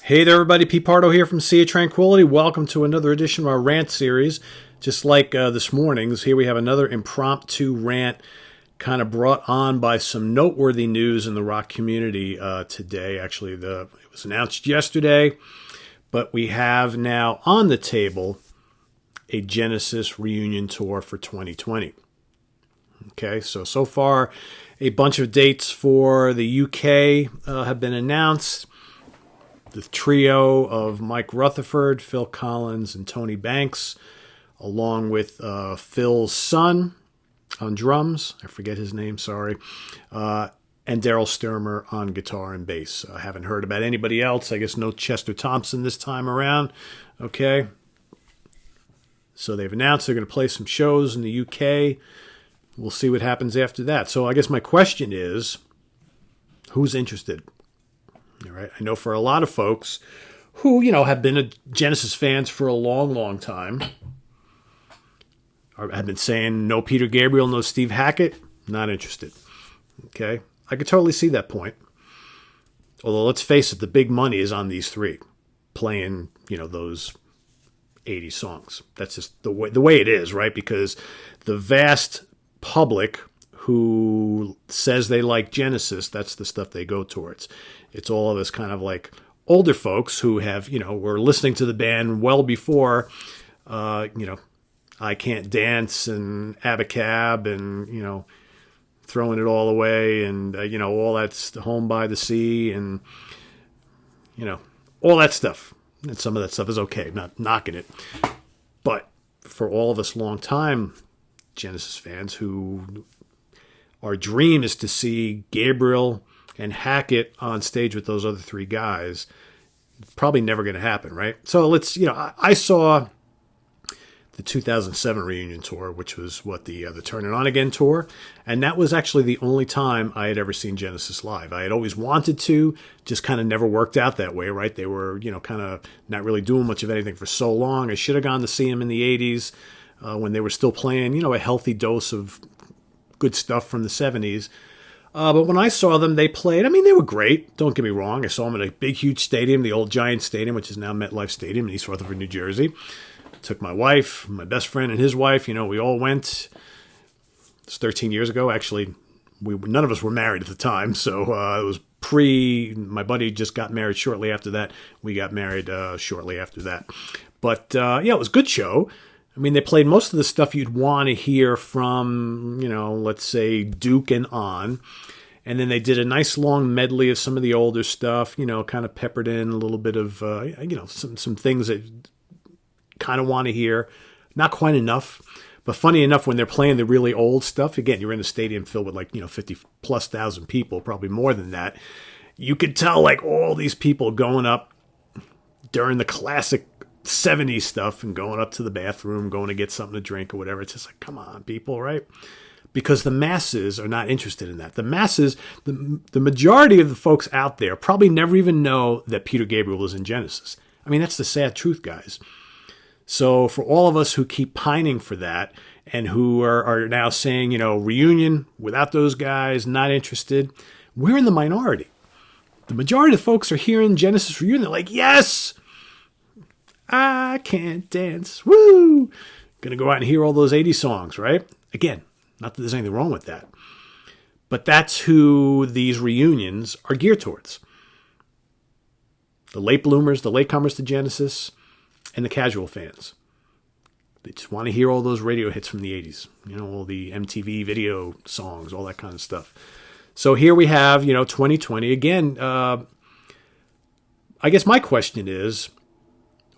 Hey there, everybody. Pete Pardo here from Sea of Tranquility. Welcome to another edition of our rant series. Just like this morning's, here we have another impromptu rant kind of brought on by some noteworthy news in the rock community today. Actually, it was announced yesterday, but we have now on the table a Genesis reunion tour for 2020. Okay, so far a bunch of dates for the UK have been announced. The trio of Mike Rutherford, Phil Collins, and Tony Banks, along with Phil's son on drums. I forget his name, sorry. And Daryl Sturmer on guitar and bass. I haven't heard about anybody else. I guess no Chester Thompson this time around. Okay. So they've announced they're going to play some shows in the UK. We'll see what happens after that. So I guess my question is, who's interested? All right. I know for a lot of folks who, have been Genesis fans for a long, long time, or have been saying no Peter Gabriel, no Steve Hackett, not interested. Okay. I could totally see that point. Although, let's face it, the big money is on these three playing, those 80 songs. That's just the way it is, right? Because the vast public who says they like Genesis, that's the stuff they go towards. It's all of us kind of like older folks who have, were listening to the band well before, I Can't Dance and Abacab and, Throwing It All Away and, all that's Home by the Sea and, all that stuff. And some of that stuff is okay, not knocking it. But for all of us long-time Genesis fans who our dream is to see Gabriel and Hackett on stage with those other three guys, it's probably never going to happen, right? So let's, I saw the 2007 reunion tour, which was the Turn It On Again tour, and that was actually the only time I had ever seen Genesis live. I had always wanted to, just kind of never worked out that way, right? They were, kind of not really doing much of anything for so long. I should have gone to see them in the 80s when they were still playing, a healthy dose of good stuff from the 70s. But when I saw them, they played. They were great. Don't get me wrong. I saw them in a big, huge stadium, the old Giant Stadium, which is now MetLife Stadium in East Rutherford, New Jersey. Took my wife, my best friend, and his wife. We all went. It's 13 years ago. Actually, none of us were married at the time, so it was my buddy just got married shortly after that. We got married shortly after that. But, it was a good show. They played most of the stuff you'd want to hear from, let's say Duke and on. And then they did a nice long medley of some of the older stuff, kind of peppered in a little bit of, some things that kind of want to hear. Not quite enough. But funny enough, when they're playing the really old stuff, again, you're in a stadium filled with 50+ thousand people, probably more than that. You could tell all these people going up during the classic 70s stuff and going up to the bathroom, going to get something to drink or whatever. It's just like, come on, people, right? Because the masses are not interested in that. The masses, the majority of the folks out there probably never even know that Peter Gabriel was in Genesis. That's the sad truth, guys. So for all of us who keep pining for that and who are now saying, reunion without those guys, not interested, we're in the minority. The majority of the folks are hearing Genesis reunion. They're like, yes! I can't dance. Woo! Gonna go out and hear all those 80 songs, right? Again, not that there's anything wrong with that. But that's who these reunions are geared towards. The late bloomers, the latecomers to Genesis, and the casual fans. They just want to hear all those radio hits from the 80s. All the MTV video songs, all that kind of stuff. So here we have, 2020. Again, I guess my question is,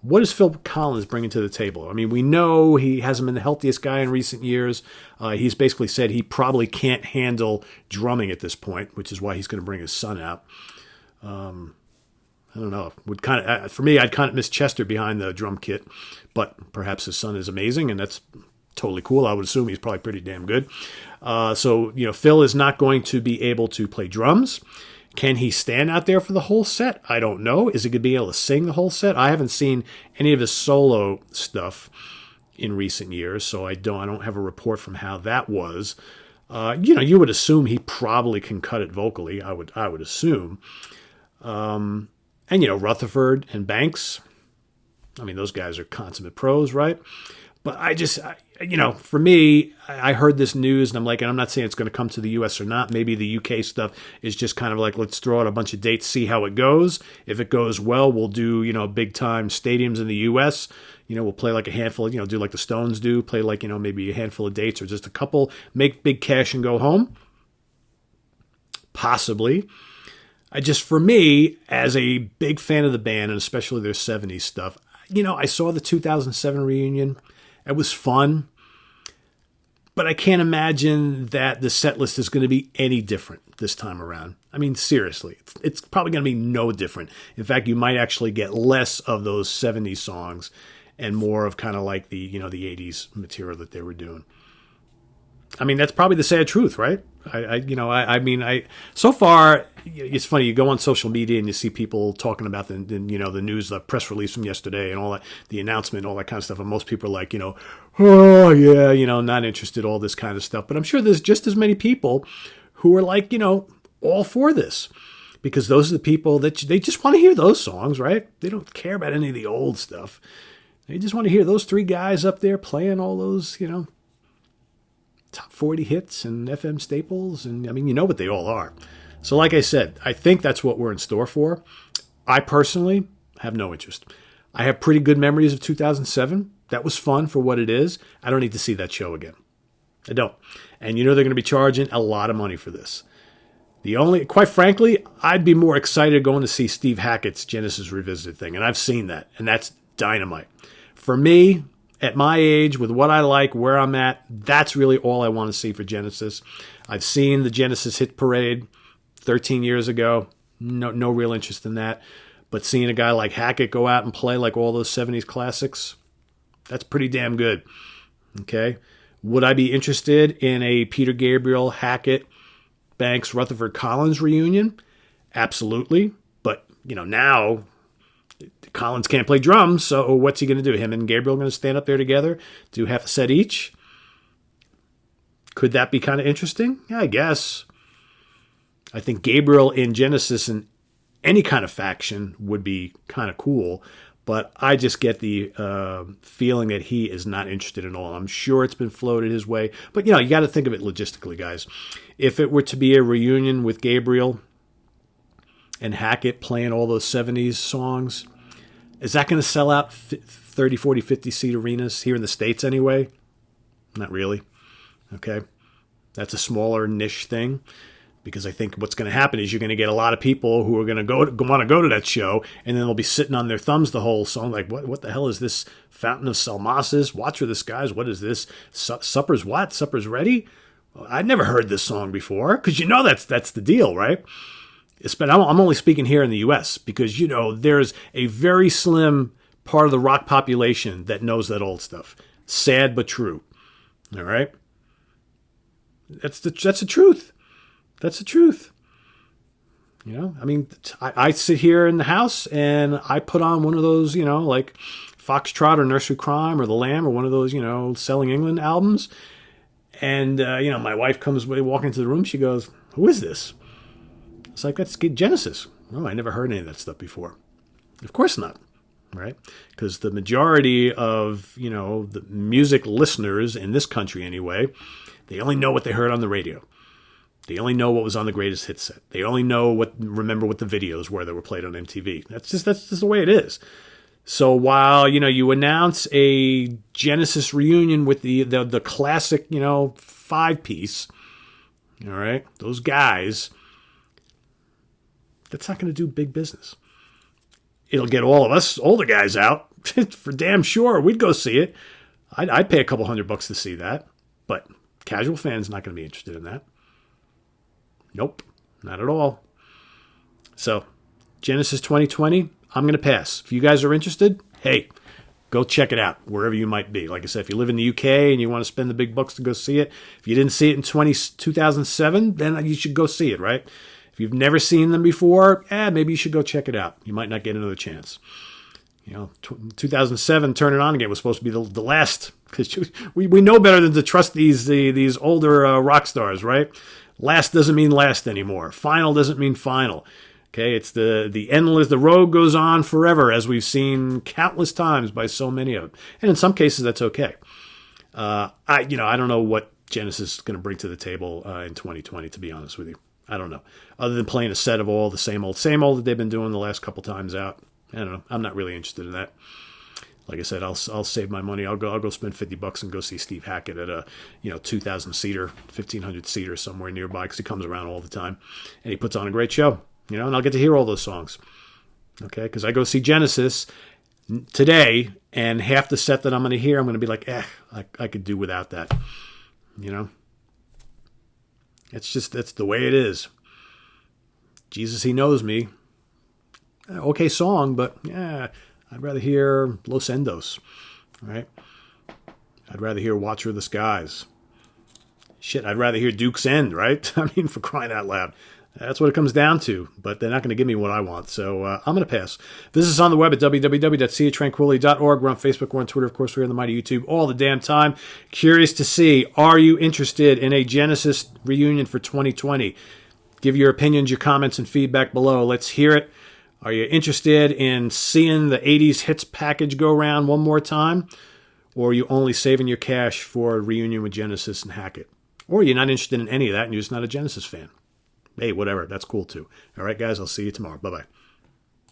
what is Phil Collins bringing to the table? We know he hasn't been the healthiest guy in recent years. He's basically said he probably can't handle drumming at this point, which is why he's going to bring his son out. I don't know. For me, I'd kind of miss Chester behind the drum kit, but perhaps his son is amazing, and that's totally cool. I would assume he's probably pretty damn good. So Phil is not going to be able to play drums. Can he stand out there for the whole set? I don't know. Is he going to be able to sing the whole set? I haven't seen any of his solo stuff in recent years, so I don't have a report from how that was. You would assume he probably can cut it vocally. I would assume. And, Rutherford and Banks, I mean, those guys are consummate pros, right? But for me, I heard this news and I'm like, and I'm not saying it's going to come to the U.S. or not. Maybe the UK stuff is just kind of like, let's throw out a bunch of dates, see how it goes. If it goes well, we'll do, big time stadiums in the U.S. We'll play like a handful, do like the Stones do, play like, maybe a handful of dates or just a couple, make big cash and go home. Possibly. For me, as a big fan of the band, and especially their 70s stuff, I saw the 2007 reunion. It was fun. But I can't imagine that the set list is going to be any different this time around. I mean, seriously, it's probably going to be no different. In fact, you might actually get less of those 70s songs and more of kind of like the 80s material that they were doing. I mean, that's probably the sad truth, right? So far, it's funny. You go on social media and you see people talking about the news, the press release from yesterday and all that, the announcement, all that kind of stuff. And most people are like, oh yeah, not interested, all this kind of stuff. But I'm sure there's just as many people who are like, all for this, because those are the people that they just want to hear those songs, right? They don't care about any of the old stuff. They just want to hear those three guys up there playing all those, top 40 hits and FM staples. And I mean, what they all are. So like I said, I think that's what we're in store for. I personally have no interest. I have pretty good memories of 2007. That was fun for what it is. I don't need to see that show again. I don't. And they're going to be charging a lot of money for this. Quite frankly, I'd be more excited going to see Steve Hackett's Genesis Revisited thing. And I've seen that. And that's dynamite. For me, at my age, with what I like, where I'm at, that's really all I want to see for Genesis. I've seen the Genesis Hit Parade 13 years ago. No real interest in that. But seeing a guy like Hackett go out and play like all those 70s classics, that's pretty damn good. Okay? Would I be interested in a Peter Gabriel, Hackett, Banks, Rutherford Collins reunion? Absolutely. But, now Collins can't play drums, so what's he going to do? Him and Gabriel are going to stand up there together, do half a set each? Could that be kind of interesting? Yeah, I guess. I think Gabriel in Genesis in any kind of faction would be kind of cool, but I just get the feeling that he is not interested at all. I'm sure it's been floated his way, but you got to think of it logistically, guys. If it were to be a reunion with Gabriel and Hackett playing all those 70s songs, is that going to sell out 30, 40, 50 seat arenas here in the States anyway? Not really. Okay. That's a smaller niche thing, because I think what's going to happen is you're going to get a lot of people who are going to want to go to that show, and then they'll be sitting on their thumbs the whole song like, what the hell is this? Fountain of Salmacis? Watch for the Skies? What is this? Supper's what? Supper's ready? Well, I'd never heard this song before, because that's the deal, right? I'm only speaking here in the U.S. because, there's a very slim part of the rock population that knows that old stuff. Sad but true. All right? That's the truth. That's the truth. I sit here in the house and I put on one of those, like Foxtrot or Nursery Crime or The Lamb or one of those, Selling England albums. And, my wife comes walking into the room. She goes, "Who is this?" It's like, that's Genesis. Oh, I never heard any of that stuff before. Of course not, right? Because the majority of, the music listeners in this country anyway, they only know what they heard on the radio. They only know what was on the greatest hit set. They only remember what the videos were that were played on MTV. That's just the way it is. So while, you announce a Genesis reunion with the classic, 5-piece, all right, those guys, that's not going to do big business. It'll get all of us older guys out for damn sure. We'd go see it. I'd pay a couple $100 to see that, but casual fans not going to be interested in that. Nope, not at all. So, Genesis 2020, I'm going to pass. If you guys are interested, hey, go check it out wherever you might be. Like I said, if you live in the UK and you want to spend the big bucks to go see it, if you didn't see it in 2007, then you should go see it, right? If you've never seen them before, maybe you should go check it out. You might not get another chance. 2007, Turn It On Again was supposed to be the last, because we know better than to trust these older rock stars, right? Last doesn't mean last anymore. Final doesn't mean final. Okay, it's the endless, the road goes on forever, as we've seen countless times by so many of them. And in some cases, that's okay. I don't know what Genesis is going to bring to the table in 2020, to be honest with you. I don't know. Other than playing a set of all the same old that they've been doing the last couple times out. I don't know. I'm not really interested in that. Like I said, I'll save my money. I'll go spend $50 and go see Steve Hackett at a 2,000 seater, 1,500 seater somewhere nearby, because he comes around all the time and he puts on a great show. And I'll get to hear all those songs. Okay, because I go see Genesis today, and half the set that I'm going to hear, I'm going to be like, I could do without that. That's the way it is. Jesus, He Knows Me. Okay song, but I'd rather hear Los Endos, right? I'd rather hear Watcher of the Skies. Shit, I'd rather hear Duke's End, right? I mean, for crying out loud. That's what it comes down to, but they're not going to give me what I want, so I'm going to pass. Visit us on the web at www.seatranquility.org. We're on Facebook, we're on Twitter, of course, we're on the mighty YouTube all the damn time. Curious to see, are you interested in a Genesis reunion for 2020? Give your opinions, your comments, and feedback below. Let's hear it. Are you interested in seeing the 80s hits package go around one more time? Or are you only saving your cash for a reunion with Genesis and Hackett? Or you're not interested in any of that and you're just not a Genesis fan? Hey, whatever. That's cool too. All right, guys, I'll see you tomorrow. Bye-bye.